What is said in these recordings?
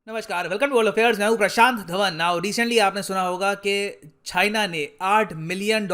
नमस्कार, welcome to world affairs. मैं हूं प्रशांत धवन। नाउ रिसेंटली आपने सुना होगा कि चाइना ने $8 मिलियन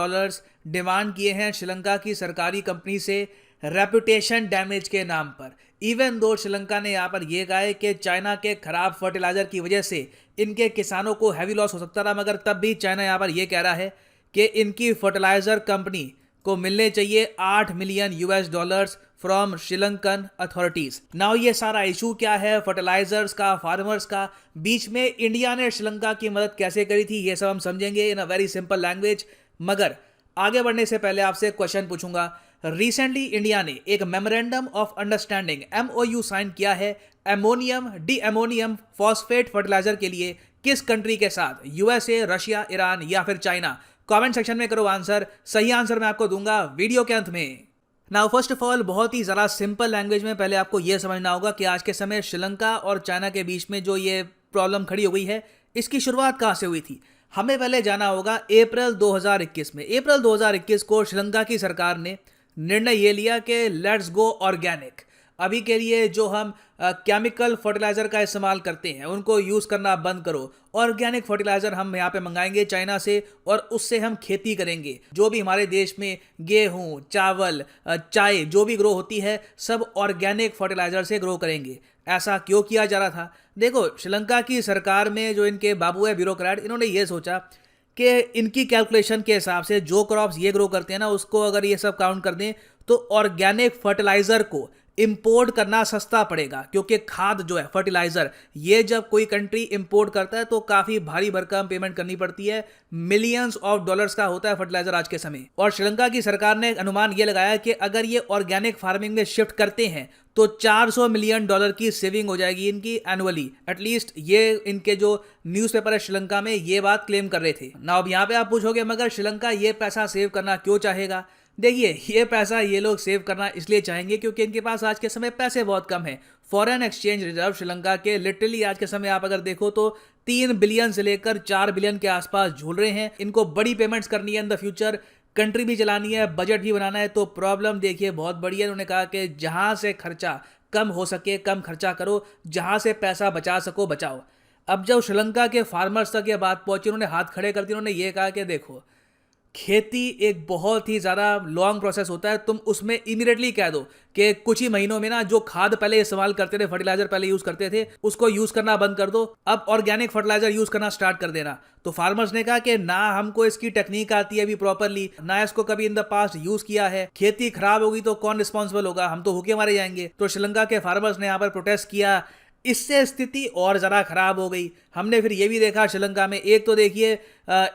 डिमांड किए हैं श्रीलंका की सरकारी कंपनी से रेपुटेशन डैमेज के नाम पर। इवन दो श्रीलंका ने यहाँ पर यह कहा है कि चाइना के खराब फर्टिलाइजर की वजह से इनके किसानों को हैवी लॉस हो सकता था, मगर तब भी चाइना यहाँ पर यह कह रहा है कि इनकी फर्टिलाइजर कंपनी को मिलने चाहिए $8 million from Sri Lankan authorities. Now ये सारा इशू क्या है, फर्टिलाइजर्स का, फार्मर्स का, बीच में इंडिया ने श्रीलंका की मदद कैसे करी थी, ये सब हम समझेंगे इन अ वेरी सिंपल लैंग्वेज। मगर आगे बढ़ने से पहले आपसे एक क्वेश्चन पूछूंगा। रिसेंटली इंडिया ने एक memorandum of understanding MOU sign किया है ammonium di ammonium phosphate fertiliser के लिए। किस कंट्री के साथ? USA, रशिया, ईरान या फिर चाइना? कमेंट सेक्शन में करो आंसर। सही आंसर मैं आपको दूंगा वीडियो के अंत में। नाउ फर्स्ट ऑफ ऑल, बहुत ही ज़रा सिंपल लैंग्वेज में पहले आपको यह समझना होगा कि आज के समय श्रीलंका और चाइना के बीच में जो ये प्रॉब्लम खड़ी हो गई है, इसकी शुरुआत कहाँ से हुई थी। हमें पहले जाना होगा अप्रैल 2021 में। अप्रैल 2021 को श्रीलंका की सरकार ने निर्णय ये लिया कि लेट्स गो ऑर्गेनिक। अभी के लिए जो हम केमिकल फर्टिलाइजर का इस्तेमाल करते हैं उनको यूज़ करना बंद करो। ऑर्गेनिक फर्टिलाइजर हम यहाँ पे मंगाएंगे चाइना से और उससे हम खेती करेंगे। जो भी हमारे देश में गेहूँ, चावल, चाय जो भी ग्रो होती है, सब ऑर्गेनिक फर्टिलाइजर से ग्रो करेंगे। ऐसा क्यों किया जा रहा था? देखो, श्रीलंका की सरकार में जो इनके बाबू है ब्यूरोक्रेट, इन्होंने ये सोचा कि इनकी कैलकुलेशन के हिसाब से जो क्रॉप्स ये ग्रो करते हैं ना, उसको अगर ये सब काउंट कर दें तो ऑर्गेनिक फर्टिलाइजर को इंपोर्ट करना सस्ता पड़ेगा। क्योंकि खाद जो है, फर्टिलाइजर, ये जब कोई कंट्री इंपोर्ट करता है तो काफी भारी भरकम पेमेंट करनी पड़ती है। मिलियंस ऑफ डॉलर्स का होता है फर्टिलाइजर आज के समय। और श्रीलंका की सरकार ने अनुमान ये लगाया कि अगर ये ऑर्गेनिक फार्मिंग में शिफ्ट करते हैं तो $400 मिलियन की सेविंग हो जाएगी इनकी एनुअली। एटलीस्ट ये इनके जो न्यूज़पेपर है श्रीलंका में ये बात क्लेम कर रहे थे ना। अब यहाँ पे आप पूछोगे मगर श्रीलंका ये पैसा सेव करना क्यों चाहेगा? देखिए, ये पैसा ये लोग सेव करना इसलिए चाहेंगे क्योंकि इनके पास आज के समय पैसे बहुत कम हैं। फॉरेन एक्सचेंज रिजर्व श्रीलंका के लिटरली आज के समय आप अगर देखो तो 3 बिलियन से लेकर 4 बिलियन के आसपास झूल रहे हैं। इनको बड़ी पेमेंट्स करनी है इन द फ्यूचर, कंट्री भी चलानी है, बजट भी बनाना है। तो प्रॉब्लम देखिए बहुत बड़ी है। उन्होंने कहा कि जहां से खर्चा कम हो सके कम खर्चा करो, जहां से पैसा बचा सको बचाओ। अब जब श्रीलंका के फार्मर्स तक ये बात पहुंची, उन्होंने हाथ खड़े कर दिए। उन्होंने ये कहा कि देखो, खेती एक बहुत ही ज़्यादा लॉन्ग प्रोसेस होता है। तुम उसमें इमीडिएटली कह दो कि कुछ ही महीनों में ना जो खाद पहले इस्तेमाल करते थे, फर्टिलाइजर पहले यूज़ करते थे, उसको यूज़ करना बंद कर दो, अब ऑर्गेनिक फर्टिलाइजर यूज़ करना स्टार्ट कर देना। तो फार्मर्स ने कहा कि ना हमको इसकी टेक्निक आती है अभी प्रॉपरली, ना इसको कभी इन द पास्ट यूज़ किया है, खेती खराब होगी तो कौन रिस्पॉन्सिबल होगा, हम तो भूखे मारे जाएंगे। तो श्रीलंका के फार्मर्स ने यहाँ पर प्रोटेस्ट किया। इससे स्थिति और ज़रा खराब हो गई। हमने फिर ये भी देखा श्रीलंका में, एक तो देखिए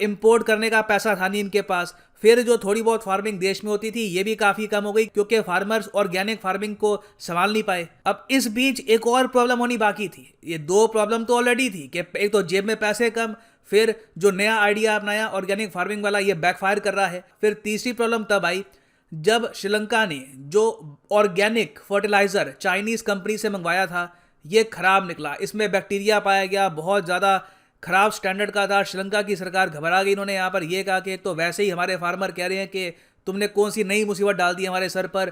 इंपोर्ट करने का पैसा था नहीं इनके पास, फिर जो थोड़ी बहुत फार्मिंग देश में होती थी ये भी काफ़ी कम हो गई क्योंकि फार्मर्स ऑर्गेनिक फार्मिंग को संभाल नहीं पाए। अब इस बीच एक और प्रॉब्लम होनी बाकी थी। ये दो प्रॉब्लम तो ऑलरेडी थी कि एक तो जेब में पैसे कम, फिर जो नया आइडिया अपनाया ऑर्गेनिक फार्मिंग वाला ये बैकफायर कर रहा है। फिर तीसरी प्रॉब्लम तब आई जब श्रीलंका ने जो ऑर्गेनिक फर्टिलाइजर चाइनीज कंपनी से मंगवाया था ये खराब निकला। इसमें बैक्टीरिया पाया गया, बहुत ज़्यादा खराब स्टैंडर्ड का था। श्रीलंका की सरकार घबरा गई। इन्होंने यहाँ पर यह कहा कि एक तो वैसे ही हमारे फार्मर कह रहे हैं कि तुमने कौन सी नई मुसीबत डाल दी हमारे सर पर,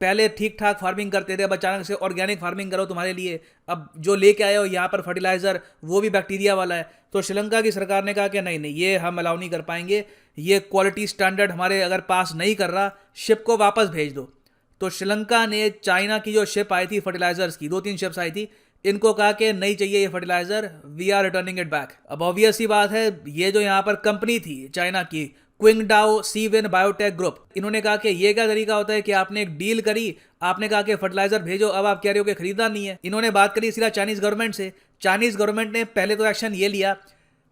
पहले ठीक ठाक फार्मिंग करते थे, अब अचानक से ऑर्गेनिक फार्मिंग करो तुम्हारे लिए, अब जो लेके आए हो यहाँ पर फर्टिलाइज़र वो भी बैक्टीरिया वाला है। तो श्रीलंका की सरकार ने कहा कि नहीं नहीं, ये हम अलाउ नहीं कर पाएंगे, ये क्वालिटी स्टैंडर्ड हमारे अगर पास नहीं कर रहा, शिप को वापस भेज दो। तो श्रीलंका ने चाइना की जो शिप आई थी फर्टिलाइजर्स की, 2-3 शिप्स आई थी, इनको कहा कि नहीं चाहिए ये fertiliser, we are returning it back. अब ऑब्वियस सी बात है, ये जो यहाँ पर कंपनी थी चाइना की क्विंगडाओ सीविन बायोटेक ग्रुप, इन्होंने कहा कि ये क्या तरीका होता है कि आपने एक डील करी, आपने कहा कि फर्टिलाइजर भेजो, अब आप कह रहे हो कि खरीदना नहीं है। इन्होंने बात करी सीधा चाइनीज गवर्नमेंट से। चाइनीज गवर्नमेंट ने पहले तो एक्शन ये लिया,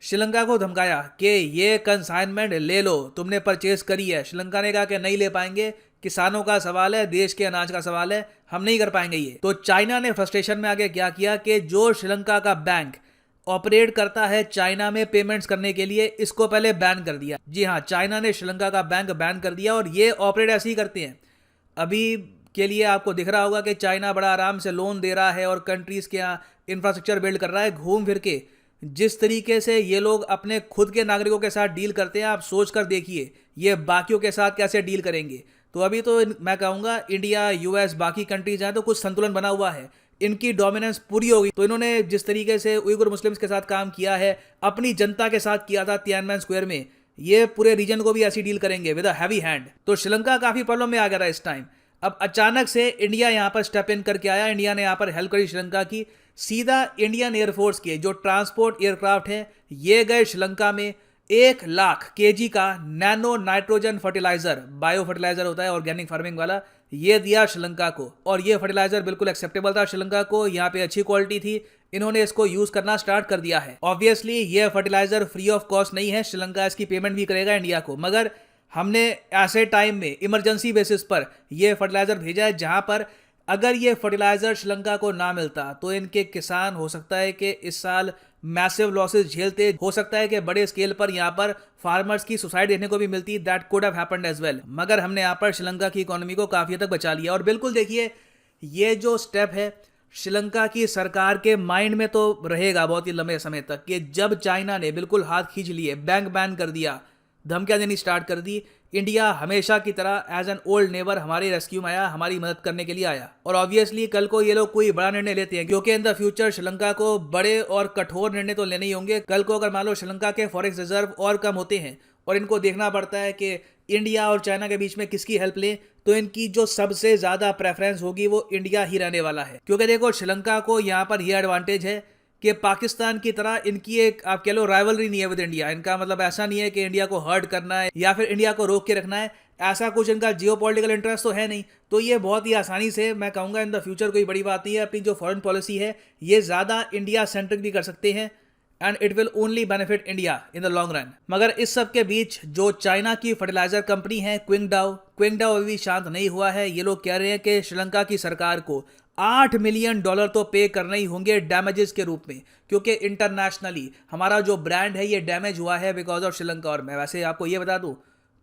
श्रीलंका को धमकाया कि ये कंसाइनमेंट ले लो, तुमने परचेज करी है। श्रीलंका ने कहा कि नहीं ले पाएंगे, किसानों का सवाल है, देश के अनाज का सवाल है, हम नहीं कर पाएंगे ये। तो चाइना ने फ्रस्ट्रेशन में आगे क्या किया कि जो श्रीलंका का बैंक ऑपरेट करता है चाइना में पेमेंट्स करने के लिए, इसको पहले बैन कर दिया। जी हाँ, चाइना ने श्रीलंका का बैंक बैन कर दिया और ये ऑपरेट ऐसे ही करते हैं। अभी के लिए आपको दिख रहा होगा कि चाइना बड़ा आराम से लोन दे रहा है और कंट्रीज़ के यहाँ इंफ्रास्ट्रक्चर बिल्ड कर रहा है घूम फिर के। जिस तरीके से ये लोग अपने खुद के नागरिकों के साथ डील करते हैं, आप सोच कर देखिए ये बाकियों के साथ कैसे डील करेंगे। तो अभी तो मैं कहूँगा इंडिया, US, बाकी कंट्रीज हैं तो कुछ संतुलन बना हुआ है इनकी डोमिनेंस पूरी होगी। तो इन्होंने जिस तरीके से उइगर मुस्लिम्स के साथ काम किया है, अपनी जनता के साथ किया था तियानमेन स्क्वायर में, ये पूरे रीजन को भी ऐसी डील करेंगे विद अ हैवी हैंड। तो श्रीलंका काफी प्रॉब्लम में आ गया था इस टाइम। अब अचानक से इंडिया यहाँ पर स्टेप इन करके आया। इंडिया ने यहाँ पर हेल्प करी श्रीलंका की। सीधा इंडियन एयरफोर्स के जो ट्रांसपोर्ट एयरक्राफ्ट है, ये गए श्रीलंका में 1,00,000 केजी का nano nitrogen fertiliser, bio fertiliser होता है ऑर्गेनिक फार्मिंग वाला, ये दिया श्रीलंका को। और ये फर्टिलाइजर बिल्कुल एक्सेप्टेबल था श्रीलंका को, यहाँ पे अच्छी क्वालिटी थी, इन्होंने इसको यूज करना स्टार्ट कर दिया है। ऑब्वियसली ये फर्टिलाइजर फ्री ऑफ कॉस्ट नहीं है, श्रीलंका इसकी पेमेंट भी करेगा इंडिया को, मगर हमने ऐसे टाइम में इमरजेंसी बेसिस पर ये फर्टिलाइजर भेजा है, जहां पर अगर ये फर्टिलाइजर श्रीलंका को ना मिलता तो इनके किसान हो सकता है कि इस साल मैसिव लॉसेस झेलते, हो सकता है कि बड़े स्केल पर यहाँ पर फार्मर्स की सुसाइड देखने को भी मिलती, that could have happened as well. मगर हमने यहाँ पर श्रीलंका की इकोनॉमी को काफी हद तक बचा लिया। और बिल्कुल देखिए, ये जो स्टेप है श्रीलंका की सरकार के माइंड में तो रहेगा बहुत ही लंबे समय तक, कि जब चाइना ने बिल्कुल हाथ खींच लिए, बैंक बैन कर दिया, धमकियां देनी स्टार्ट कर दी, इंडिया हमेशा की तरह एज एन ओल्ड नेबर हमारे रेस्क्यू में आया, हमारी मदद करने के लिए आया। और ऑब्वियसली कल को ये लोग कोई बड़ा निर्णय लेते हैं, क्योंकि इन द फ्यूचर श्रीलंका को बड़े और कठोर निर्णय तो लेने ही होंगे। कल को अगर मान लो श्रीलंका के फॉरेक्स रिजर्व और कम होते हैं और इनको देखना पड़ता है कि इंडिया और चाइना के बीच में किसकी हेल्प लें, तो इनकी जो सबसे ज्यादा प्रेफरेंस होगी वो इंडिया ही रहने वाला है। क्योंकि देखो, श्रीलंका को यहाँ पर यह एडवांटेज है कि पाकिस्तान की तरह इनकी एक, आप कह लो, राइवलरी नहीं है विद इंडिया। इनका मतलब ऐसा नहीं है कि इंडिया को हर्ट करना है या फिर इंडिया को रोक के रखना है, ऐसा कुछ इनका जियोपॉलिटिकल इंटरेस्ट तो है नहीं। तो ये बहुत ही आसानी से, मैं कहूँगा इन द फ्यूचर कोई बड़ी बात नहीं है, अपनी जो फॉरेन पॉलिसी है ये ज़्यादा इंडिया सेंट्रिक भी कर सकते हैं, and it will only benefit India in the long run. मगर इस सब के बीच जो चाइना की फर्टिलाइजर कंपनी है क्विंगडाओ अभी भी शांत नहीं हुआ है। ये लोग कह रहे हैं कि श्रीलंका की सरकार को $8 मिलियन तो पे करने ही होंगे डैमेजेस के रूप में, क्योंकि इंटरनेशनली हमारा जो ब्रांड है ये डैमेज हुआ है बिकॉज ऑफ श्रीलंका। और मैं वैसे आपको ये बता दूं,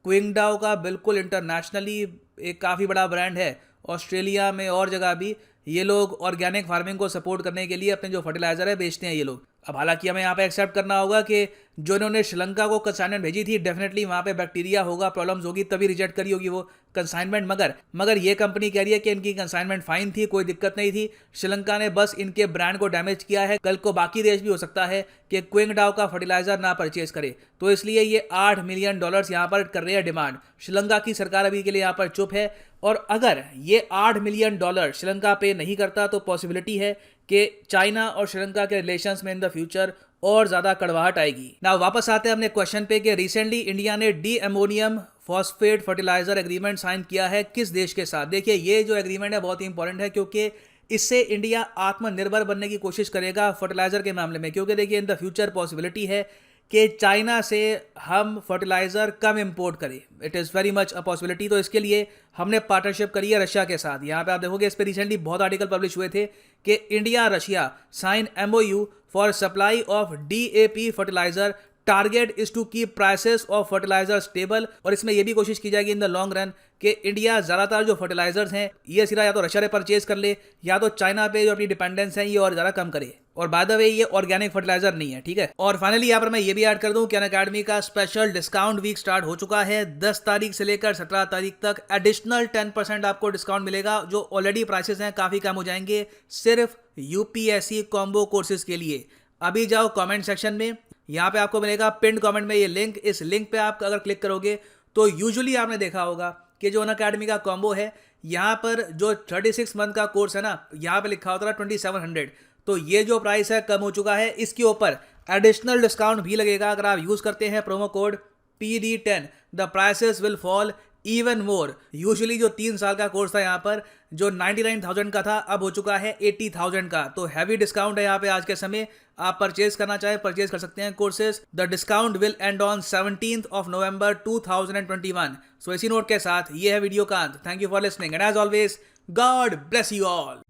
क्विंगडाओ का बिल्कुल इंटरनेशनली एक काफ़ी बड़ा ब्रांड है, ऑस्ट्रेलिया में और जगह भी ये लोग ऑर्गेनिक फार्मिंग को सपोर्ट करने के लिए अपने जो फर्टिलाइजर है बेचते हैं ये लोग। अब हालांकि हमें यहाँ पे एक्सेप्ट करना होगा कि जो इन्होंने श्रीलंका को कंसाइनमेंट भेजी थी, डेफिनेटली वहाँ पे बैक्टीरिया होगा, प्रॉब्लम्स होगी, तभी रिजेक्ट करी होगी वो कंसाइनमेंट। मगर ये कंपनी कह रही है कि इनकी कंसाइनमेंट फाइन थी, कोई दिक्कत नहीं थी, श्रीलंका ने बस इनके ब्रांड को डैमेज किया है। कल को बाकी देश भी हो सकता है कि क्विंगडाओ का फर्टिलाइजर ना परचेज करे, तो इसलिए ये $8 मिलियन यहाँ पर कर रहे हैं डिमांड। श्रीलंका की सरकार अभी के लिए यहाँ पर चुप है, और अगर ये $8 मिलियन श्रीलंका पे नहीं करता तो पॉसिबिलिटी है कि चाइना और श्रीलंका के रिलेशंस में इन द फ्यूचर और ज्यादा कड़वाहट आएगी। ना वापस आते हैं अपने क्वेश्चन पे कि रिसेंटली इंडिया ने di ammonium phosphate fertiliser agreement sign किया है किस देश के साथ। देखिए, ये जो एग्रीमेंट है बहुत ही इंपॉर्टेंट है, क्योंकि इससे इंडिया आत्मनिर्भर बनने की कोशिश करेगा फर्टिलाइजर के मामले में। क्योंकि देखिए, इन द फ्यूचर पॉसिबिलिटी है कि चाइना से हम फर्टिलाइजर कम इंपोर्ट करें, it is very much a possibility. तो इसके लिए हमने पार्टनरशिप करी है रशिया के साथ। यहाँ पे आप देखोगे, इस पर रिसेंटली बहुत आर्टिकल पब्लिश हुए थे कि India Russia sign MOU for supply of DAP fertiliser, target is to keep prices of fertiliser stable. और इसमें यह भी कोशिश की जाएगी इन द लॉन्ग रन कि इंडिया ज़्यादातर जो फर्टिलाइजर्स हैं ये सीधा या तो रशिया से परचेज कर ले, या तो चाइना पे जो अपनी डिपेंडेंस है ये और ज़्यादा कम करे। और बाय द वे, ये ऑर्गेनिक फर्टिलाइजर नहीं है, ठीक है। और फाइनली यहाँ पर मैं ये भी ऐड कर दूं कि अनअकैडमी का स्पेशल डिस्काउंट वीक स्टार्ट हो चुका है। 10 तारीख से लेकर 17 तारीख तक एडिशनल 10% आपको डिस्काउंट मिलेगा। जो ऑलरेडी प्राइसेस हैं काफ़ी कम हो जाएंगे सिर्फ UPSC कॉम्बो कोर्सेज के लिए। अभी जाओ कमेंट सेक्शन में, यहाँ पे आपको मिलेगा पिन कमेंट में ये लिंक। इस लिंक पे आप अगर क्लिक करोगे तो यूजुअली आपने देखा होगा कि जो अनअकैडमी का कॉम्बो है, यहाँ पर जो 36 मंथ का कोर्स है ना, यहाँ पे लिखा होता है 2700। तो ये जो प्राइस है कम हो चुका है, इसके ऊपर एडिशनल डिस्काउंट भी लगेगा। अगर आप यूज करते हैं promo code PD10, the prices will fall even more. Usually जो 3 साल का कोर्स था यहाँ पर, जो 99,000 का था, अब हो चुका है 80,000 का। तो हैवी डिस्काउंट है यहाँ पे आज के समय। आप परचेज करना चाहे परचेज कर सकते हैं courses. The discount will end on 17 November 2021। So इसी नोट के साथ ये है वीडियो का अंत। Thank you for listening and as always, God bless you all.